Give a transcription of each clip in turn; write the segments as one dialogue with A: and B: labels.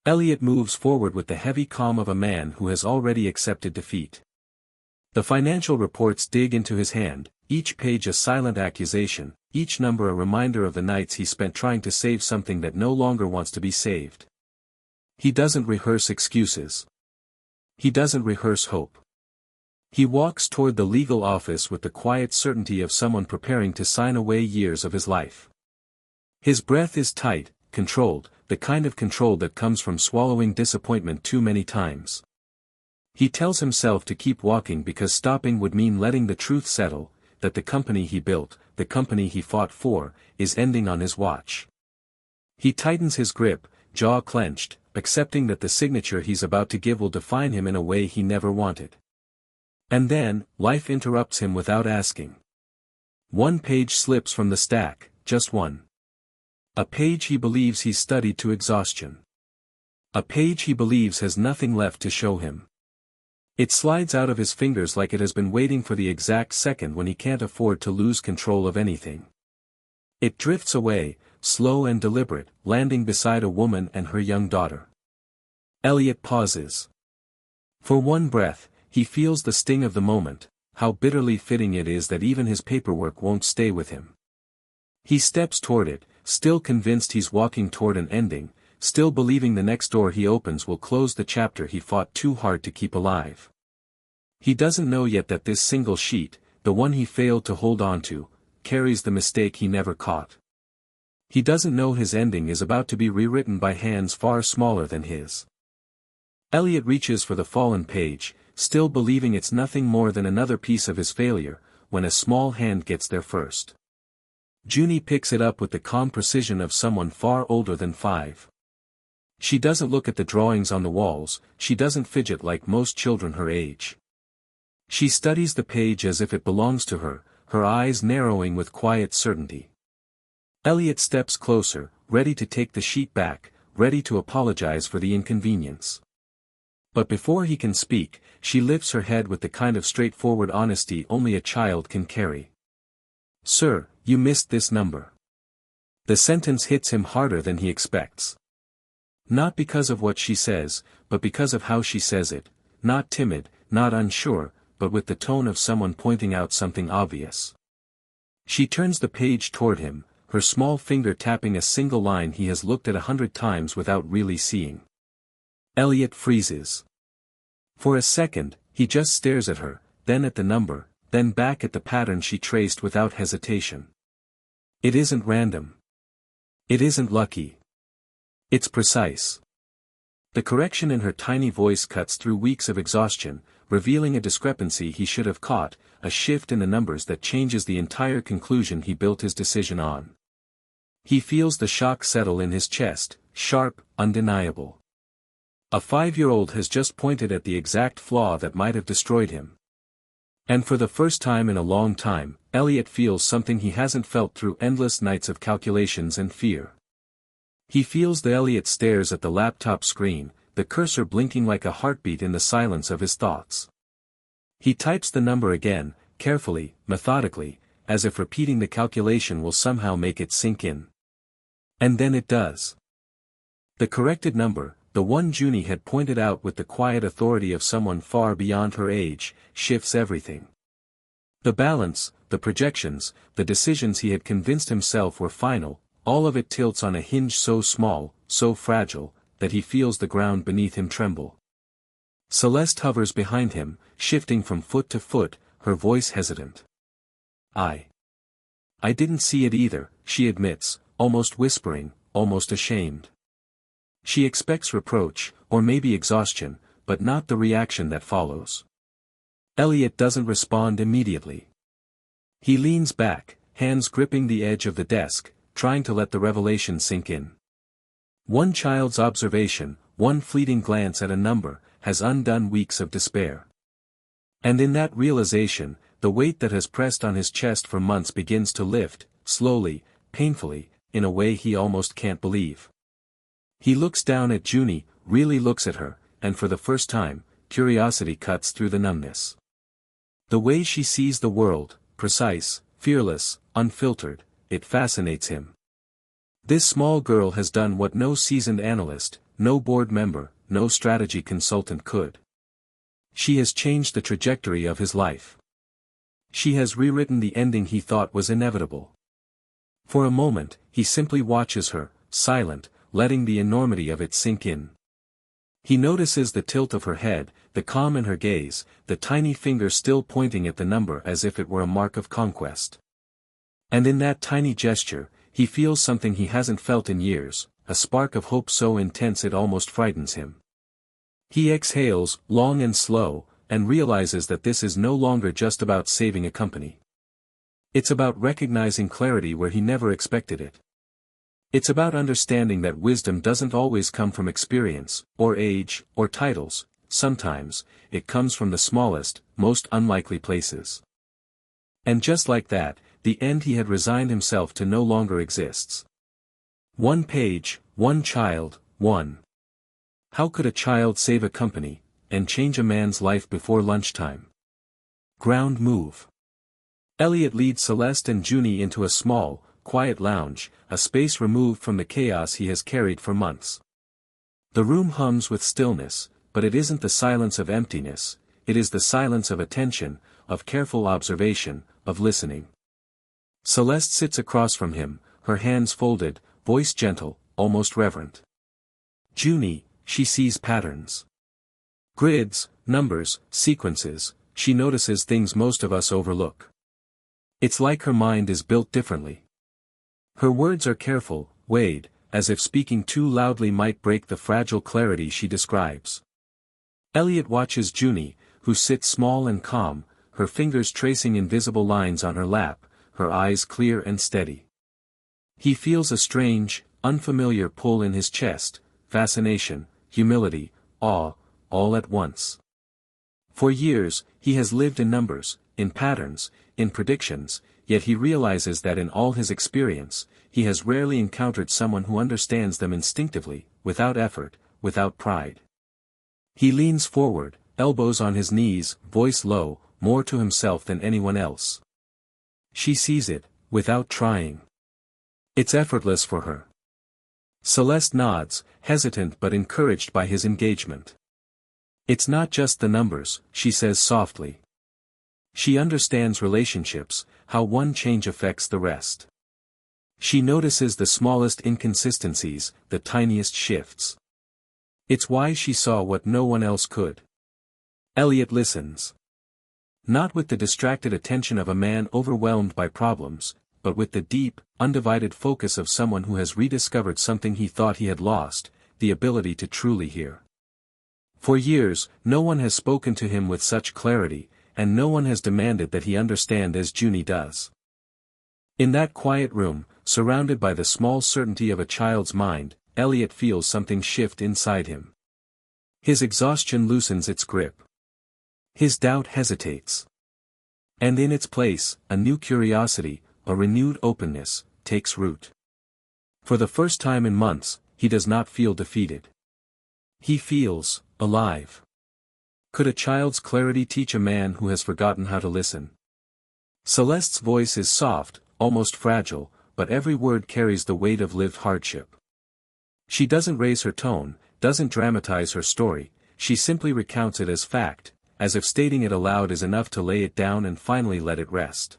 A: Elliot moves forward with the heavy calm of a man who has already accepted defeat. The financial reports dig into his hand, each page a silent accusation, each number a reminder of the nights he spent trying to save something that no longer wants to be saved. He doesn't rehearse excuses. He doesn't rehearse hope. He walks toward the legal office with the quiet certainty of someone preparing to sign away years of his life. His breath is tight, controlled, the kind of control that comes from swallowing disappointment too many times. He tells himself to keep walking because stopping would mean letting the truth settle, that the company he built, the company he fought for, is ending on his watch. He tightens his grip, jaw clenched, accepting that the signature he's about to give will define him in a way he never wanted. And then, life interrupts him without asking. One page slips from the stack, just one. A page he believes he's studied to exhaustion. A page he believes has nothing left to show him. It slides out of his fingers like it has been waiting for the exact second when he can't afford to lose control of anything. It drifts away, slow and deliberate, landing beside a woman and her young daughter. Elliot pauses. For one breath, he feels the sting of the moment, how bitterly fitting it is that even his paperwork won't stay with him. He steps toward it, still convinced he's walking toward an ending, still believing the next door he opens will close the chapter he fought too hard to keep alive. He doesn't know yet that this single sheet, the one he failed to hold on to, carries the mistake he never caught. He doesn't know his ending is about to be rewritten by hands far smaller than his. Elliot reaches for the fallen page, still believing it's nothing more than another piece of his failure, when a small hand gets there first. Junie picks it up with the calm precision of someone far older than 5. She doesn't look at the drawings on the walls, she doesn't fidget like most children her age. She studies the page as if it belongs to her, her eyes narrowing with quiet certainty. Elliot steps closer, ready to take the sheet back, ready to apologize for the inconvenience. But before he can speak, she lifts her head with the kind of straightforward honesty only a child can carry. "Sir, you missed this number." The sentence hits him harder than he expects. Not because of what she says, but because of how she says it, not timid, not unsure, but with the tone of someone pointing out something obvious. She turns the page toward him, her small finger tapping a single line he has looked at 100 times without really seeing. Elliot freezes. For a second, he just stares at her, then at the number, then back at the pattern she traced without hesitation. It isn't random. It isn't lucky. It's precise. The correction in her tiny voice cuts through weeks of exhaustion, revealing a discrepancy he should have caught, a shift in the numbers that changes the entire conclusion he built his decision on. He feels the shock settle in his chest, sharp, undeniable. A 5-year-old has just pointed at the exact flaw that might have destroyed him. And for the first time in a long time, Elliot feels something he hasn't felt through endless nights of calculations and fear. He feels the Elliot stares at the laptop screen, the cursor blinking like a heartbeat in the silence of his thoughts. He types the number again, carefully, methodically, as if repeating the calculation will somehow make it sink in. And then it does. The corrected number, the one Junie had pointed out with the quiet authority of someone far beyond her age, shifts everything. The balance, the projections, the decisions he had convinced himself were final, all of it tilts on a hinge so small, so fragile, that he feels the ground beneath him tremble. Celeste hovers behind him, shifting from foot to foot, her voice hesitant. I didn't see it either," she admits, almost whispering, almost ashamed. She expects reproach, or maybe exhaustion, but not the reaction that follows. Elliot doesn't respond immediately. He leans back, hands gripping the edge of the desk, trying to let the revelation sink in. One child's observation, one fleeting glance at a number, has undone weeks of despair. And in that realization, the weight that has pressed on his chest for months begins to lift, slowly, painfully, in a way he almost can't believe. He looks down at Junie, really looks at her, and for the first time, curiosity cuts through the numbness. The way she sees the world, precise, fearless, unfiltered, it fascinates him. This small girl has done what no seasoned analyst, no board member, no strategy consultant could. She has changed the trajectory of his life. She has rewritten the ending he thought was inevitable. For a moment, he simply watches her, silent, letting the enormity of it sink in. He notices the tilt of her head, the calm in her gaze, the tiny finger still pointing at the number as if it were a mark of conquest. And in that tiny gesture, he feels something he hasn't felt in years, a spark of hope so intense it almost frightens him. He exhales, long and slow, and realizes that this is no longer just about saving a company. It's about recognizing clarity where he never expected it. It's about understanding that wisdom doesn't always come from experience, or age, or titles. Sometimes, it comes from the smallest, most unlikely places. And just like that, the end he had resigned himself to no longer exists. One page, one child, one. How could a child save a company, and change a man's life before lunchtime? Ground move. Elliot leads Celeste and Junie into a small, quiet lounge, a space removed from the chaos he has carried for months. The room hums with stillness, but it isn't the silence of emptiness, it is the silence of attention, of careful observation, of listening. Celeste sits across from him, her hands folded, voice gentle, almost reverent. Junie, she sees patterns. Grids, numbers, sequences, she notices things most of us overlook. It's like her mind is built differently. Her words are careful, weighed, as if speaking too loudly might break the fragile clarity she describes. Elliot watches Junie, who sits small and calm, her fingers tracing invisible lines on her lap, her eyes clear and steady. He feels a strange, unfamiliar pull in his chest, fascination, humility, awe, all at once. For years, he has lived in numbers, in patterns, in predictions, yet he realizes that in all his experience, he has rarely encountered someone who understands them instinctively, without effort, without pride. He leans forward, elbows on his knees, voice low, more to himself than anyone else. She sees it, without trying. It's effortless for her. Celeste nods, hesitant but encouraged by his engagement. It's not just the numbers, she says softly. She understands relationships, how one change affects the rest. She notices the smallest inconsistencies, the tiniest shifts. It's why she saw what no one else could. Elliot listens. Not with the distracted attention of a man overwhelmed by problems, but with the deep, undivided focus of someone who has rediscovered something he thought he had lost, the ability to truly hear. For years, no one has spoken to him with such clarity, and no one has demanded that he understand as Junie does. In that quiet room, surrounded by the small certainty of a child's mind, Elliot feels something shift inside him. His exhaustion loosens its grip. His doubt hesitates. And in its place, a new curiosity, a renewed openness, takes root. For the first time in months, he does not feel defeated. He feels alive. Could a child's clarity teach a man who has forgotten how to listen? Celeste's voice is soft, almost fragile, but every word carries the weight of lived hardship. She doesn't raise her tone, doesn't dramatize her story, she simply recounts it as fact, as if stating it aloud is enough to lay it down and finally let it rest.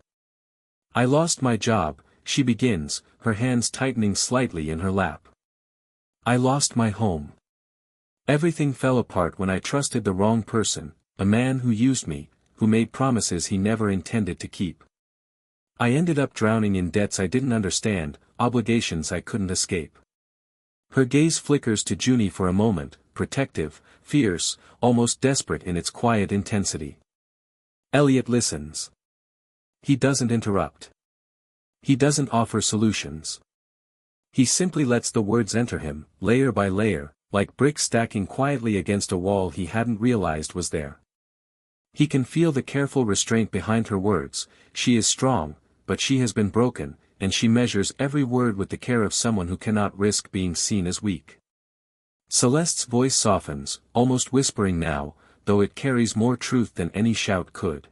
A: I lost my job, she begins, her hands tightening slightly in her lap. I lost my home. Everything fell apart when I trusted the wrong person, a man who used me, who made promises he never intended to keep. I ended up drowning in debts I didn't understand, obligations I couldn't escape. Her gaze flickers to Junie for a moment, protective, fierce, almost desperate in its quiet intensity. Elliot listens. He doesn't interrupt. He doesn't offer solutions. He simply lets the words enter him, layer by layer, like bricks stacking quietly against a wall he hadn't realized was there. He can feel the careful restraint behind her words. She is strong, but she has been broken, and she measures every word with the care of someone who cannot risk being seen as weak. Celeste's voice softens, almost whispering now, though it carries more truth than any shout could.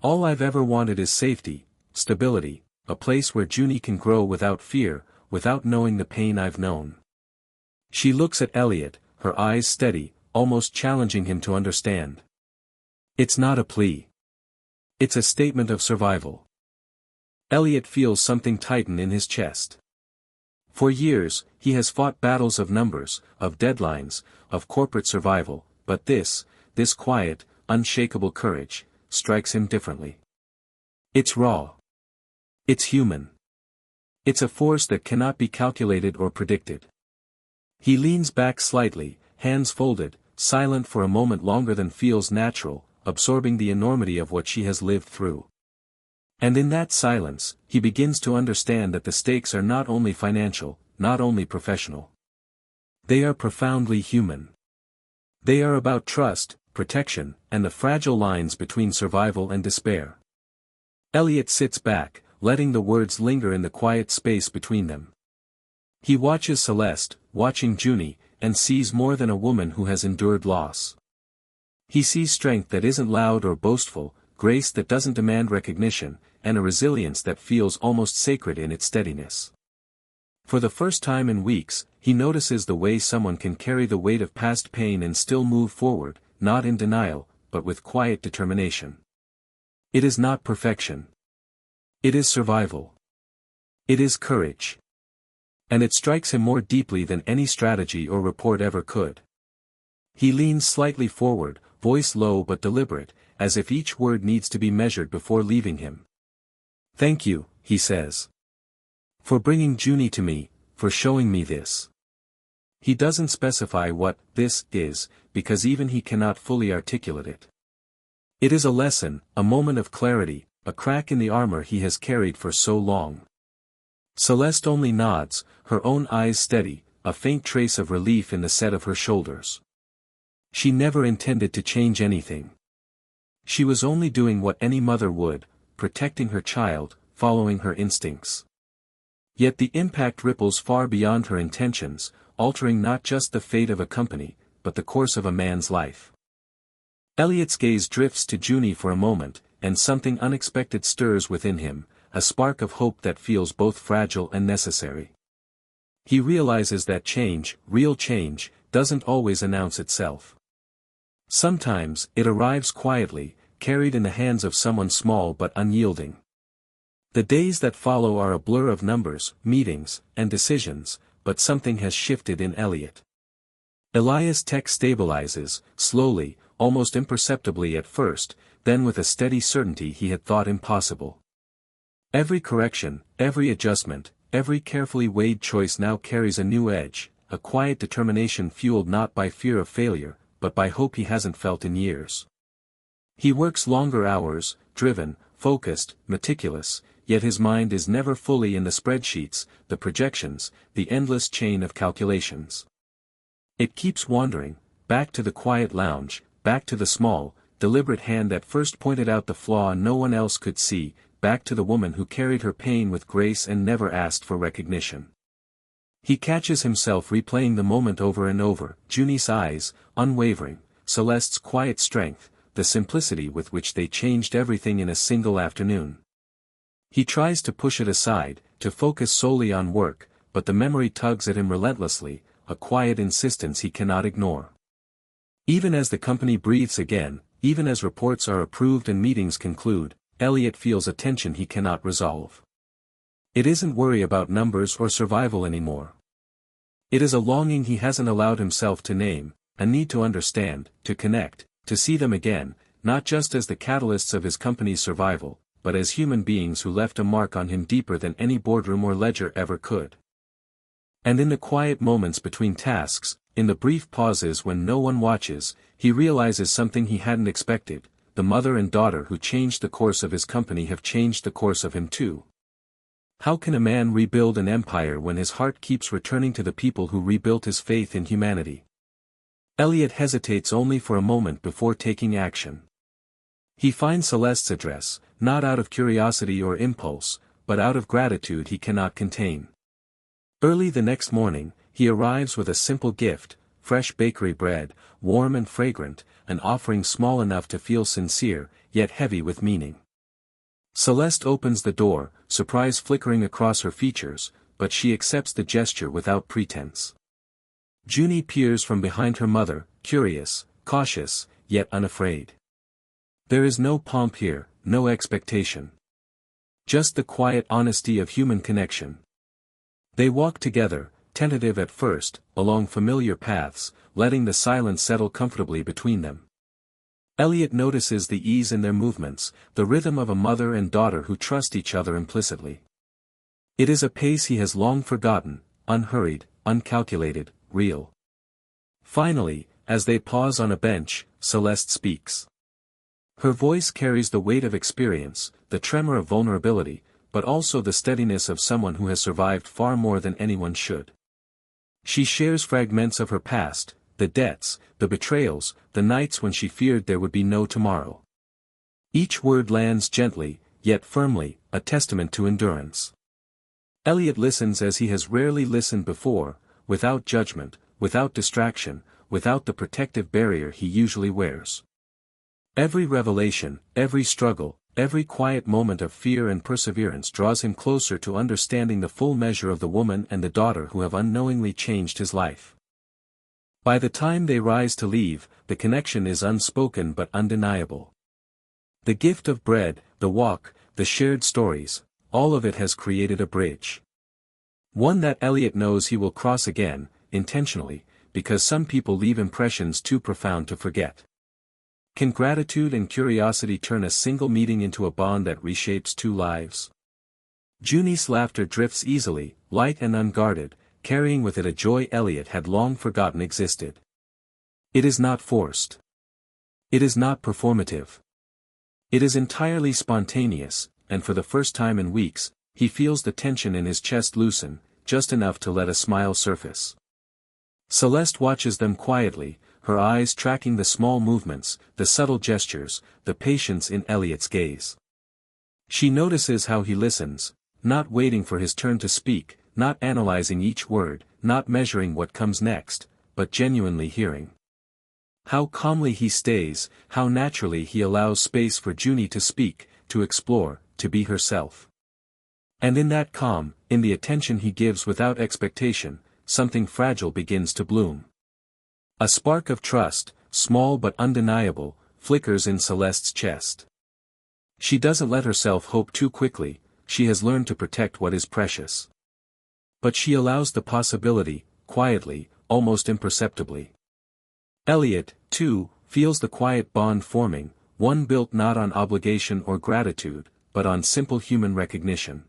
A: All I've ever wanted is safety, stability, a place where Junie can grow without fear, without knowing the pain I've known. She looks at Elliot, her eyes steady, almost challenging him to understand. It's not a plea. It's a statement of survival. Elliot feels something tighten in his chest. For years, he has fought battles of numbers, of deadlines, of corporate survival, but this quiet, unshakable courage, strikes him differently. It's raw. It's human. It's a force that cannot be calculated or predicted. He leans back slightly, hands folded, silent for a moment longer than feels natural, absorbing the enormity of what she has lived through. And in that silence, he begins to understand that the stakes are not only financial, not only professional. They are profoundly human. They are about trust, protection, and the fragile lines between survival and despair. Elliot sits back, letting the words linger in the quiet space between them. He watches Celeste, watching Junie, and sees more than a woman who has endured loss. He sees strength that isn't loud or boastful, grace that doesn't demand recognition, and a resilience that feels almost sacred in its steadiness. For the first time in weeks, he notices the way someone can carry the weight of past pain and still move forward, not in denial, but with quiet determination. It is not perfection. It is survival. It is courage. And it strikes him more deeply than any strategy or report ever could. He leans slightly forward, voice low but deliberate, as if each word needs to be measured before leaving him. "Thank you," he says. "For bringing Junie to me, for showing me this." He doesn't specify what this is, because even he cannot fully articulate it. It is a lesson, a moment of clarity, a crack in the armor he has carried for so long. Celeste only nods, her own eyes steady, a faint trace of relief in the set of her shoulders. She never intended to change anything. She was only doing what any mother would, protecting her child, following her instincts. Yet the impact ripples far beyond her intentions, altering not just the fate of a company, but the course of a man's life. Elliot's gaze drifts to Junie for a moment, and something unexpected stirs within him, a spark of hope that feels both fragile and necessary. He realizes that change, real change, doesn't always announce itself. Sometimes, it arrives quietly, carried in the hands of someone small but unyielding. The days that follow are a blur of numbers, meetings, and decisions, but something has shifted in Elliot. Elias' tech stabilizes, slowly, almost imperceptibly at first, then with a steady certainty he had thought impossible. Every correction, every adjustment, every carefully weighed choice now carries a new edge, a quiet determination fueled not by fear of failure, but by hope he hasn't felt in years. He works longer hours, driven, focused, meticulous, yet his mind is never fully in the spreadsheets, the projections, the endless chain of calculations. It keeps wandering, back to the quiet lounge, back to the small, deliberate hand that first pointed out the flaw no one else could see, back to the woman who carried her pain with grace and never asked for recognition. He catches himself replaying the moment over and over, Junie's eyes, unwavering, Celeste's quiet strength, the simplicity with which they changed everything in a single afternoon. He tries to push it aside, to focus solely on work, but the memory tugs at him relentlessly, a quiet insistence he cannot ignore. Even as the company breathes again, even as reports are approved and meetings conclude, Elliot feels a tension he cannot resolve. It isn't worry about numbers or survival anymore. It is a longing he hasn't allowed himself to name, a need to understand, to connect, to see them again, not just as the catalysts of his company's survival, but as human beings who left a mark on him deeper than any boardroom or ledger ever could. And in the quiet moments between tasks, in the brief pauses when no one watches, he realizes something he hadn't expected: the mother and daughter who changed the course of his company have changed the course of him too. How can a man rebuild an empire when his heart keeps returning to the people who rebuilt his faith in humanity? Elliot hesitates only for a moment before taking action. He finds Celeste's address, not out of curiosity or impulse, but out of gratitude he cannot contain. Early the next morning, he arrives with a simple gift, fresh bakery bread, warm and fragrant, an offering small enough to feel sincere, yet heavy with meaning. Celeste opens the door, surprise flickering across her features, but she accepts the gesture without pretense. Junie peers from behind her mother, curious, cautious, yet unafraid. There is no pomp here, no expectation. Just the quiet honesty of human connection. They walk together, tentative at first, along familiar paths, letting the silence settle comfortably between them. Elliot notices the ease in their movements, the rhythm of a mother and daughter who trust each other implicitly. It is a pace he has long forgotten, unhurried, uncalculated, real. Finally, as they pause on a bench, Celeste speaks. Her voice carries the weight of experience, the tremor of vulnerability, but also the steadiness of someone who has survived far more than anyone should. She shares fragments of her past, the debts, the betrayals, the nights when she feared there would be no tomorrow. Each word lands gently, yet firmly, a testament to endurance. Elliot listens as he has rarely listened before, without judgment, without distraction, without the protective barrier he usually wears. Every revelation, every struggle, every quiet moment of fear and perseverance draws him closer to understanding the full measure of the woman and the daughter who have unknowingly changed his life. By the time they rise to leave, the connection is unspoken but undeniable. The gift of bread, the walk, the shared stories, all of it has created a bridge. One that Elliot knows he will cross again, intentionally, because some people leave impressions too profound to forget. Can gratitude and curiosity turn a single meeting into a bond that reshapes two lives? Junie's laughter drifts easily, light and unguarded, carrying with it a joy Elliot had long forgotten existed. It is not forced. It is not performative. It is entirely spontaneous, and for the first time in weeks, he feels the tension in his chest loosen, just enough to let a smile surface. Celeste watches them quietly, her eyes tracking the small movements, the subtle gestures, the patience in Elliot's gaze. She notices how he listens, not waiting for his turn to speak, not analyzing each word, not measuring what comes next, but genuinely hearing. How calmly he stays, how naturally he allows space for Junie to speak, to explore, to be herself. And in that calm, in the attention he gives without expectation, something fragile begins to bloom. A spark of trust, small but undeniable, flickers in Celeste's chest. She doesn't let herself hope too quickly, she has learned to protect what is precious. But she allows the possibility, quietly, almost imperceptibly. Elliot, too, feels the quiet bond forming, one built not on obligation or gratitude, but on simple human recognition.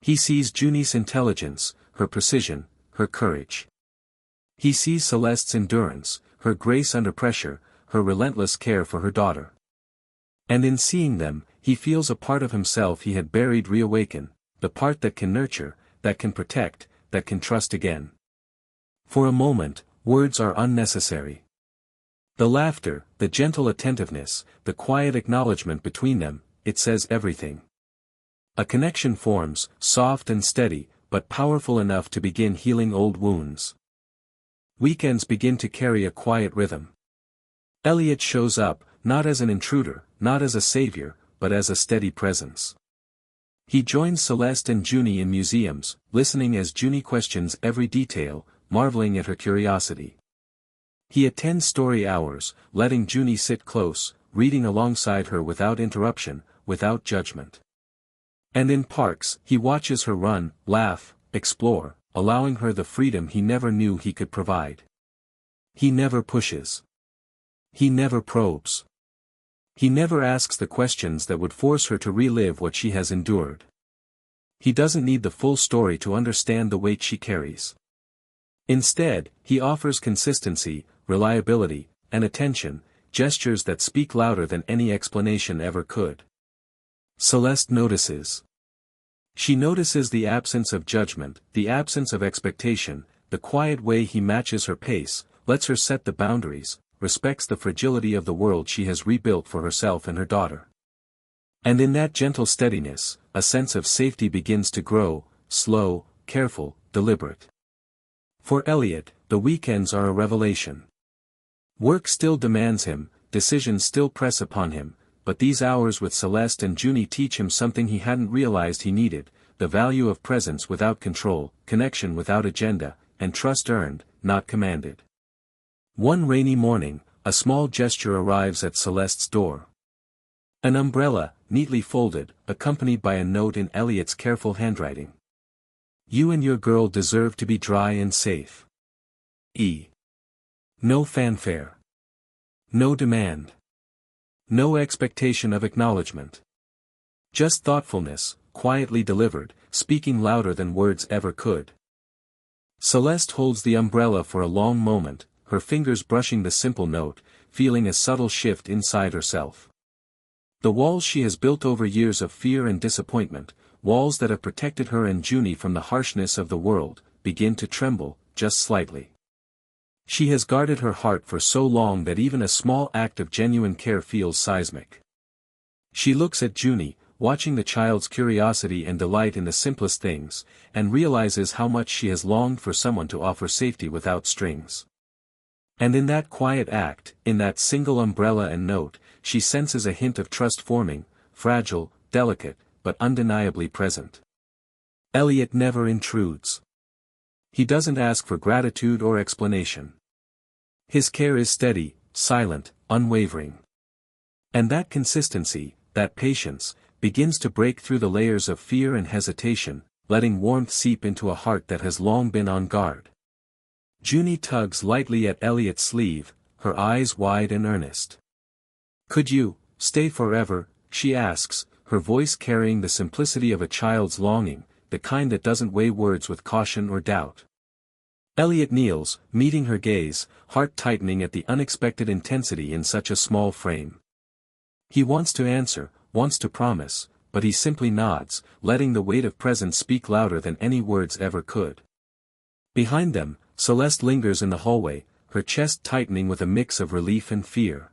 A: He sees Junie's intelligence, her precision, her courage. He sees Celeste's endurance, her grace under pressure, her relentless care for her daughter. And in seeing them, he feels a part of himself he had buried reawaken, the part that can nurture, that can protect, that can trust again. For a moment, words are unnecessary. The laughter, the gentle attentiveness, the quiet acknowledgement between them, it says everything. A connection forms, soft and steady, but powerful enough to begin healing old wounds. Weekends begin to carry a quiet rhythm. Elliot shows up, not as an intruder, not as a savior, but as a steady presence. He joins Celeste and Junie in museums, listening as Junie questions every detail, marveling at her curiosity. He attends story hours, letting Junie sit close, reading alongside her without interruption, without judgment. And in parks, he watches her run, laugh, explore, allowing her the freedom he never knew he could provide. He never pushes. He never probes. He never asks the questions that would force her to relive what she has endured. He doesn't need the full story to understand the weight she carries. Instead, he offers consistency, reliability, and attention, gestures that speak louder than any explanation ever could. Celeste notices. She notices the absence of judgment, the absence of expectation, the quiet way he matches her pace, lets her set the boundaries, respects the fragility of the world she has rebuilt for herself and her daughter. And in that gentle steadiness, a sense of safety begins to grow, slow, careful, deliberate. For Elliot, the weekends are a revelation. Work still demands him, decisions still press upon him, but these hours with Celeste and Junie teach him something he hadn't realized he needed, the value of presence without control, connection without agenda, and trust earned, not commanded. One rainy morning, a small gesture arrives at Celeste's door. An umbrella, neatly folded, accompanied by a note in Elliot's careful handwriting. You and your girl deserve to be dry and safe. No fanfare. No demand. No expectation of acknowledgement. Just thoughtfulness, quietly delivered, speaking louder than words ever could. Celeste holds the umbrella for a long moment, her fingers brushing the simple note, feeling a subtle shift inside herself. The walls she has built over years of fear and disappointment, walls that have protected her and Junie from the harshness of the world, begin to tremble, just slightly. She has guarded her heart for so long that even a small act of genuine care feels seismic. She looks at Junie, watching the child's curiosity and delight in the simplest things, and realizes how much she has longed for someone to offer safety without strings. And in that quiet act, in that single umbrella and note, she senses a hint of trust forming, fragile, delicate, but undeniably present. Elliot never intrudes. He doesn't ask for gratitude or explanation. His care is steady, silent, unwavering. And that consistency, that patience, begins to break through the layers of fear and hesitation, letting warmth seep into a heart that has long been on guard. Junie tugs lightly at Elliot's sleeve, her eyes wide and earnest. Could you stay forever, she asks, her voice carrying the simplicity of a child's longing, the kind that doesn't weigh words with caution or doubt. Elliot kneels, meeting her gaze, heart tightening at the unexpected intensity in such a small frame. He wants to answer, wants to promise, but he simply nods, letting the weight of presence speak louder than any words ever could. Behind them, Celeste lingers in the hallway, her chest tightening with a mix of relief and fear.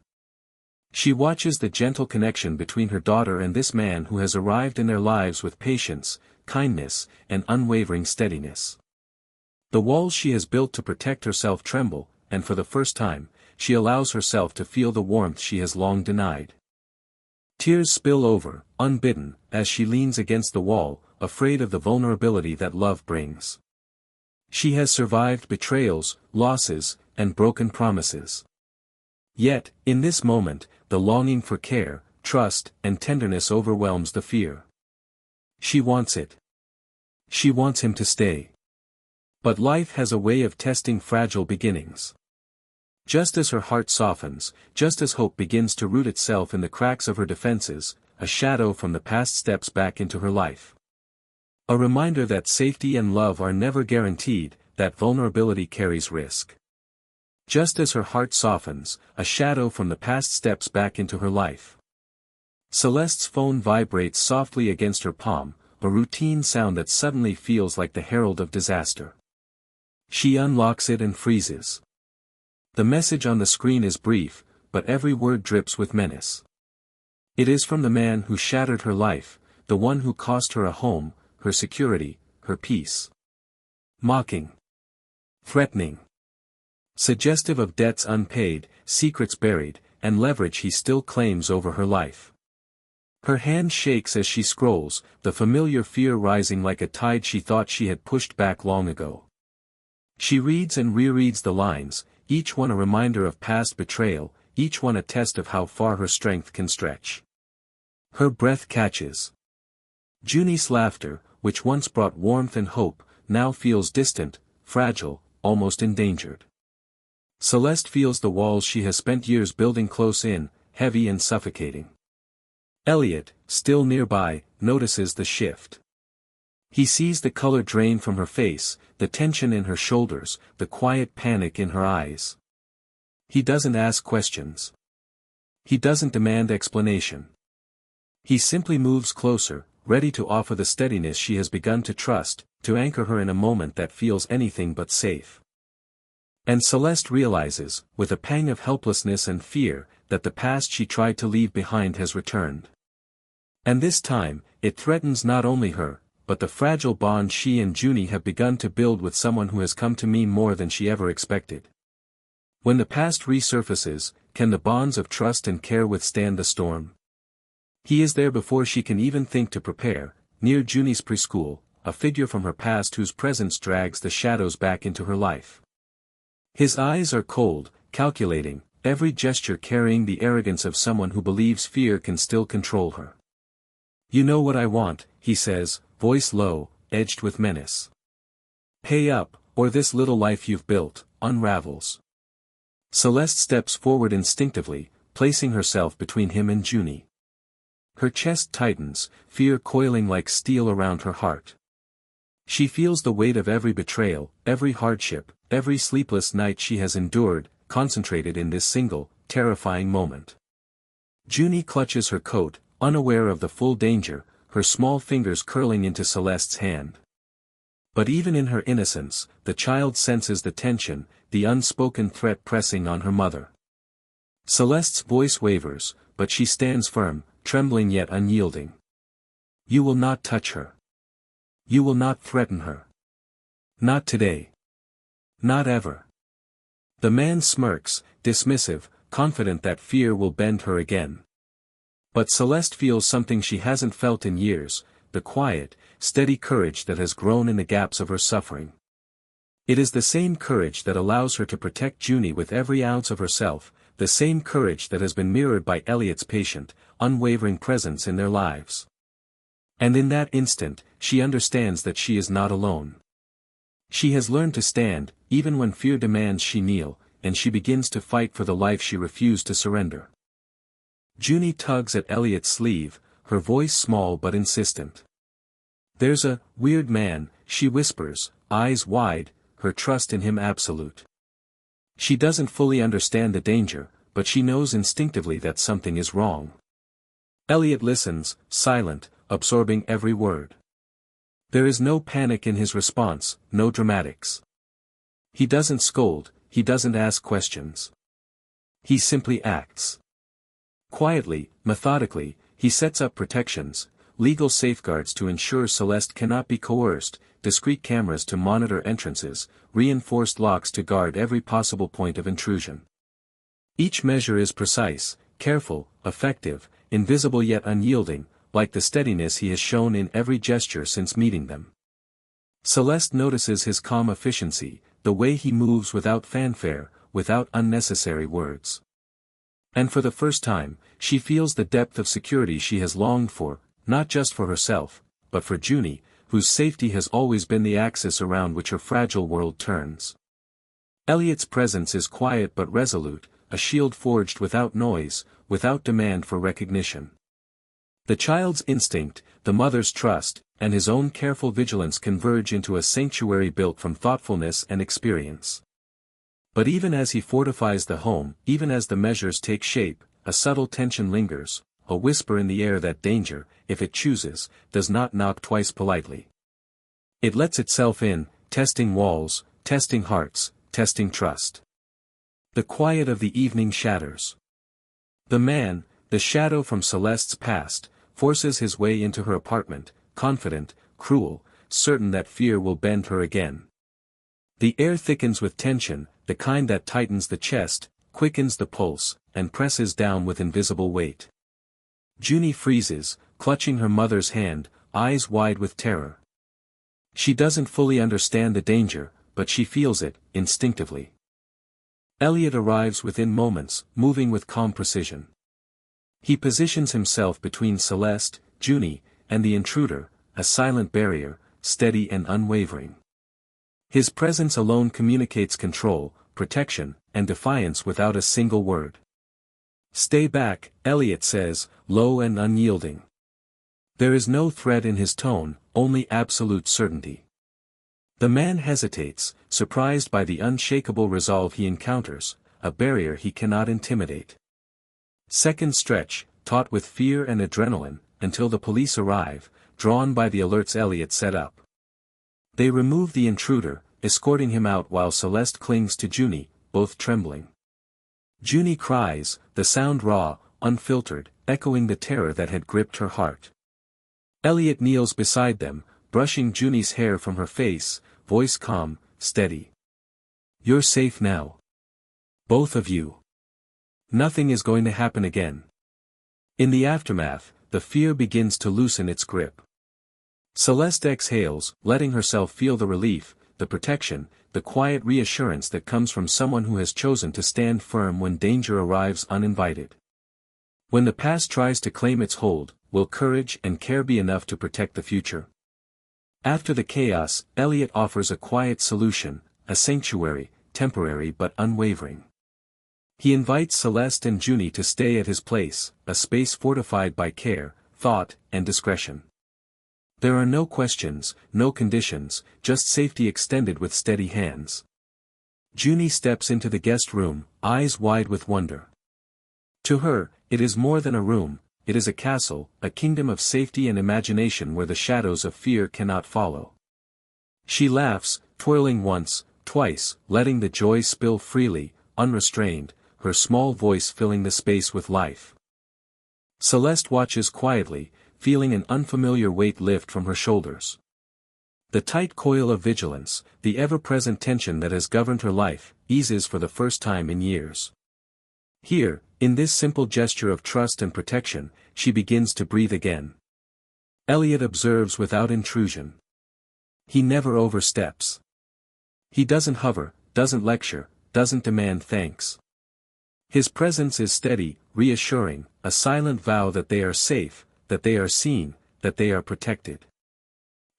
A: She watches the gentle connection between her daughter and this man who has arrived in their lives with patience, kindness, and unwavering steadiness. The walls she has built to protect herself tremble, and for the first time, she allows herself to feel the warmth she has long denied. Tears spill over, unbidden, as she leans against the wall, afraid of the vulnerability that love brings. She has survived betrayals, losses, and broken promises. Yet, in this moment, the longing for care, trust, and tenderness overwhelms the fear. She wants it. She wants him to stay. But life has a way of testing fragile beginnings. Just as her heart softens, just as hope begins to root itself in the cracks of her defenses, a shadow from the past steps back into her life. A reminder that safety and love are never guaranteed, that vulnerability carries risk. Just as her heart softens, a shadow from the past steps back into her life. Celeste's phone vibrates softly against her palm, a routine sound that suddenly feels like the herald of disaster. She unlocks it and freezes. The message on the screen is brief, but every word drips with menace. It is from the man who shattered her life, the one who cost her a home, her security, her peace. Mocking. Threatening. Suggestive of debts unpaid, secrets buried, and leverage he still claims over her life. Her hand shakes as she scrolls, the familiar fear rising like a tide she thought she had pushed back long ago. She reads and rereads the lines, each one a reminder of past betrayal, each one a test of how far her strength can stretch. Her breath catches. Junie's laughter, which once brought warmth and hope, now feels distant, fragile, almost endangered. Celeste feels the walls she has spent years building close in, heavy and suffocating. Elliot, still nearby, notices the shift. He sees the color drain from her face, the tension in her shoulders, the quiet panic in her eyes. He doesn't ask questions. He doesn't demand explanation. He simply moves closer, ready to offer the steadiness she has begun to trust, to anchor her in a moment that feels anything but safe. And Celeste realizes, with a pang of helplessness and fear, that the past she tried to leave behind has returned. And this time, it threatens not only her, but the fragile bond she and Junie have begun to build with someone who has come to mean more than she ever expected. When the past resurfaces, can the bonds of trust and care withstand the storm? He is there before she can even think to prepare, near Junie's preschool, a figure from her past whose presence drags the shadows back into her life. His eyes are cold, calculating, every gesture carrying the arrogance of someone who believes fear can still control her. "You know what I want," he says, voice low, edged with menace. "Pay up, or this little life you've built unravels." Celeste steps forward instinctively, placing herself between him and Junie. Her chest tightens, fear coiling like steel around her heart. She feels the weight of every betrayal, every hardship, every sleepless night she has endured, concentrated in this single, terrifying moment. Junie clutches her coat, unaware of the full danger, her small fingers curling into Celeste's hand. But even in her innocence, the child senses the tension, the unspoken threat pressing on her mother. Celeste's voice wavers, but she stands firm, trembling yet unyielding. "You will not touch her. You will not threaten her. Not today. Not ever." The man smirks, dismissive, confident that fear will bend her again. But Celeste feels something she hasn't felt in years, the quiet, steady courage that has grown in the gaps of her suffering. It is the same courage that allows her to protect Junie with every ounce of herself, the same courage that has been mirrored by Elliot's patient, unwavering presence in their lives. And in that instant, she understands that she is not alone. She has learned to stand, even when fear demands she kneel, and she begins to fight for the life she refused to surrender. Junie tugs at Elliot's sleeve, her voice small but insistent. "There's a weird man," she whispers, eyes wide, her trust in him absolute. She doesn't fully understand the danger, but she knows instinctively that something is wrong. Elliot listens, silent, absorbing every word. There is no panic in his response, no dramatics. He doesn't scold, he doesn't ask questions. He simply acts. Quietly, methodically, he sets up protections, legal safeguards to ensure Celeste cannot be coerced, discreet cameras to monitor entrances, reinforced locks to guard every possible point of intrusion. Each measure is precise, careful, effective, invisible yet unyielding, like the steadiness he has shown in every gesture since meeting them. Celeste notices his calm efficiency, the way he moves without fanfare, without unnecessary words. And for the first time, she feels the depth of security she has longed for, not just for herself, but for Junie, whose safety has always been the axis around which her fragile world turns. Elliot's presence is quiet but resolute, a shield forged without noise, without demand for recognition. The child's instinct, the mother's trust, and his own careful vigilance converge into a sanctuary built from thoughtfulness and experience. But even as he fortifies the home, even as the measures take shape, a subtle tension lingers, a whisper in the air that danger, if it chooses, does not knock twice politely. It lets itself in, testing walls, testing hearts, testing trust. The quiet of the evening shatters. The man, the shadow from Celeste's past, forces his way into her apartment, confident, cruel, certain that fear will bend her again. The air thickens with tension, the kind that tightens the chest, quickens the pulse, and presses down with invisible weight. Junie freezes, clutching her mother's hand, eyes wide with terror. She doesn't fully understand the danger, but she feels it, instinctively. Elliot arrives within moments, moving with calm precision. He positions himself between Celeste, Junie, and the intruder, a silent barrier, steady and unwavering. His presence alone communicates control, protection, and defiance without a single word. "Stay back," Elliot says, low and unyielding. There is no threat in his tone, only absolute certainty. The man hesitates, surprised by the unshakable resolve he encounters, a barrier he cannot intimidate. Seconds stretch, taut with fear and adrenaline, until the police arrive, drawn by the alerts Elliot set up. They remove the intruder, escorting him out while Celeste clings to Junie, both trembling. Junie cries, the sound raw, unfiltered, echoing the terror that had gripped her heart. Elliot kneels beside them, brushing Junie's hair from her face, voice calm, steady. "You're safe now. Both of you. Nothing is going to happen again." In the aftermath, the fear begins to loosen its grip. Celeste exhales, letting herself feel the relief, the protection, the quiet reassurance that comes from someone who has chosen to stand firm when danger arrives uninvited. When the past tries to claim its hold, will courage and care be enough to protect the future? After the chaos, Elliot offers a quiet solution, a sanctuary, temporary but unwavering. He invites Celeste and Junie to stay at his place, a space fortified by care, thought, and discretion. There are no questions, no conditions, just safety extended with steady hands. Junie steps into the guest room, eyes wide with wonder. To her, it is more than a room, it is a castle, a kingdom of safety and imagination where the shadows of fear cannot follow. She laughs, twirling once, twice, letting the joy spill freely, unrestrained, her small voice filling the space with life. Celeste watches quietly, feeling an unfamiliar weight lift from her shoulders. The tight coil of vigilance, the ever-present tension that has governed her life, eases for the first time in years. Here, in this simple gesture of trust and protection, she begins to breathe again. Elliot observes without intrusion. He never oversteps. He doesn't hover, doesn't lecture, doesn't demand thanks. His presence is steady, reassuring, a silent vow that they are safe, that they are seen, that they are protected.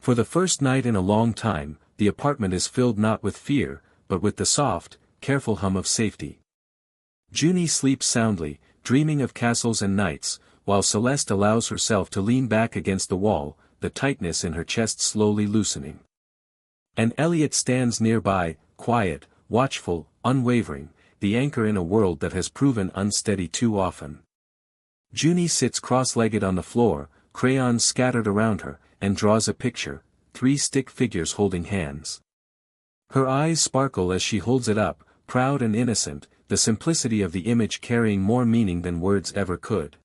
A: For the first night in a long time, the apartment is filled not with fear, but with the soft, careful hum of safety. Junie sleeps soundly, dreaming of castles and knights, while Celeste allows herself to lean back against the wall, the tightness in her chest slowly loosening. And Elliot stands nearby, quiet, watchful, unwavering, the anchor in a world that has proven unsteady too often. Junie sits cross-legged on the floor, crayons scattered around her, and draws a picture, 3 stick figures holding hands. Her eyes sparkle as she holds it up, proud and innocent, the simplicity of the image carrying more meaning than words ever could.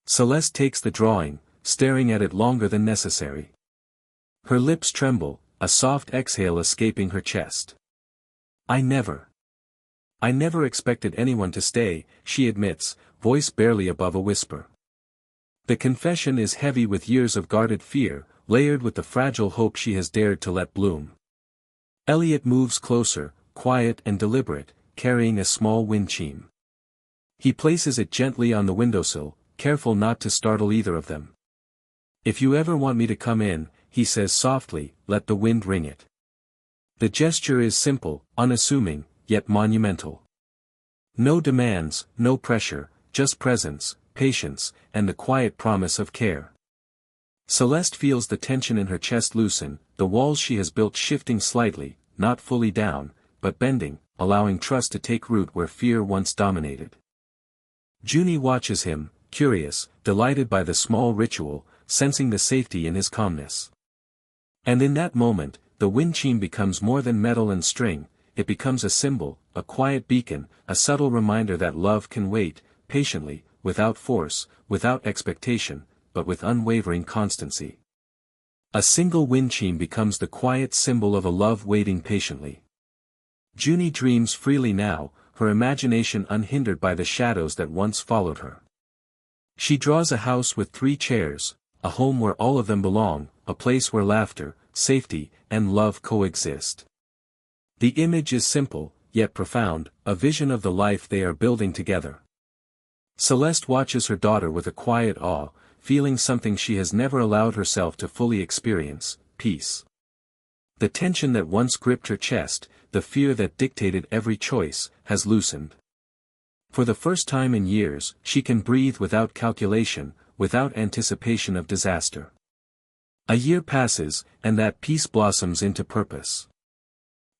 A: Celeste takes the drawing, staring at it longer than necessary. Her lips tremble, a soft exhale escaping her chest. I never expected anyone to stay, she admits, voice barely above a whisper. The confession is heavy with years of guarded fear, layered with the fragile hope she has dared to let bloom. Elliot moves closer, quiet and deliberate, carrying a small wind chime. He places it gently on the windowsill, careful not to startle either of them. If you ever want me to come in, he says softly, let the wind ring it. The gesture is simple, unassuming, yet monumental. No demands, no pressure, just presence, patience, and the quiet promise of care. Celeste feels the tension in her chest loosen, the walls she has built shifting slightly, not fully down, but bending, allowing trust to take root where fear once dominated. Junie watches him, curious, delighted by the small ritual, sensing the safety in his calmness. And in that moment, the wind chime becomes more than metal and string, it becomes a symbol, a quiet beacon, a subtle reminder that love can wait, patiently, without force, without expectation, but with unwavering constancy. A single wind chime becomes the quiet symbol of a love waiting patiently. Junie dreams freely now, her imagination unhindered by the shadows that once followed her. She draws a house with 3 chairs, a home where all of them belong, a place where laughter, safety, and love coexist. The image is simple, yet profound, a vision of the life they are building together. Celeste watches her daughter with a quiet awe, feeling something she has never allowed herself to fully experience, peace. The tension that once gripped her chest, the fear that dictated every choice, has loosened. For the first time in years, she can breathe without calculation, without anticipation of disaster. A year passes, and that peace blossoms into purpose.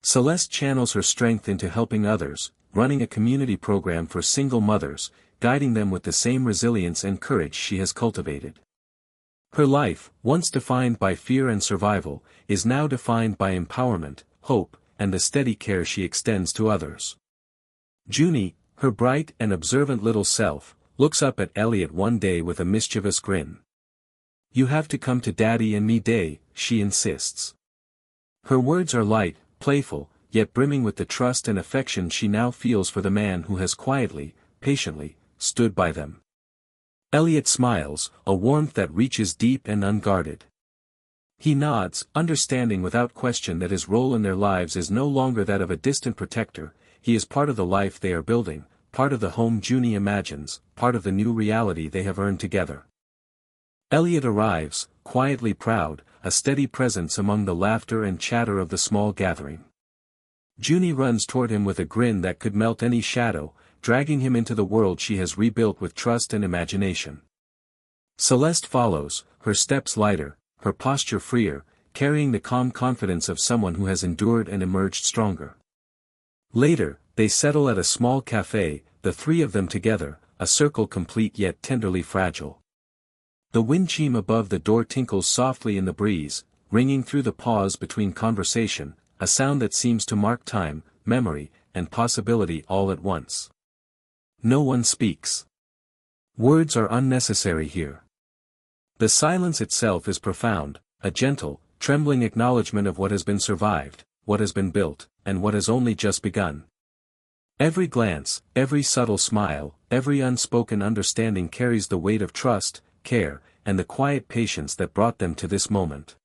A: Celeste channels her strength into helping others, running a community program for single mothers, guiding them with the same resilience and courage she has cultivated. Her life, once defined by fear and survival, is now defined by empowerment, hope, and the steady care she extends to others. Junie, her bright and observant little self, looks up at Elliot one day with a mischievous grin. You have to come to Daddy and me day, she insists. Her words are light, playful, yet brimming with the trust and affection she now feels for the man who has quietly, patiently, stood by them. Elliot smiles, a warmth that reaches deep and unguarded. He nods, understanding without question that his role in their lives is no longer that of a distant protector. He is part of the life they are building, part of the home Junie imagines, part of the new reality they have earned together. Elliot arrives, quietly proud, a steady presence among the laughter and chatter of the small gathering. Junie runs toward him with a grin that could melt any shadow, dragging him into the world she has rebuilt with trust and imagination. Celeste follows, her steps lighter, her posture freer, carrying the calm confidence of someone who has endured and emerged stronger. Later, they settle at a small cafe, the three of them together, a circle complete yet tenderly fragile. The wind chime above the door tinkles softly in the breeze, ringing through the pause between conversation, a sound that seems to mark time, memory, and possibility all at once. No one speaks. Words are unnecessary here. The silence itself is profound, a gentle, trembling acknowledgement of what has been survived, what has been built, and what has only just begun. Every glance, every subtle smile, every unspoken understanding carries the weight of trust, care, and the quiet patience that brought them to this moment.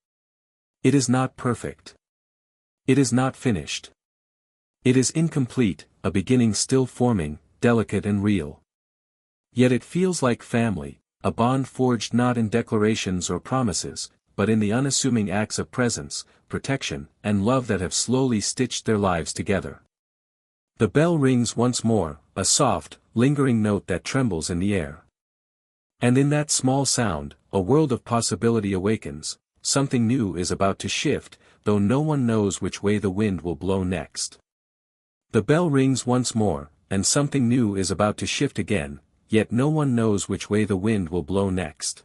A: It is not perfect. It is not finished. It is incomplete, a beginning still forming, delicate and real. Yet it feels like family, a bond forged not in declarations or promises, but in the unassuming acts of presence, protection, and love that have slowly stitched their lives together. The bell rings once more, a soft, lingering note that trembles in the air. And in that small sound, a world of possibility awakens. Something new is about to shift, though no one knows which way the wind will blow next. The bell rings once more, and something new is about to shift again, yet no one knows which way the wind will blow next.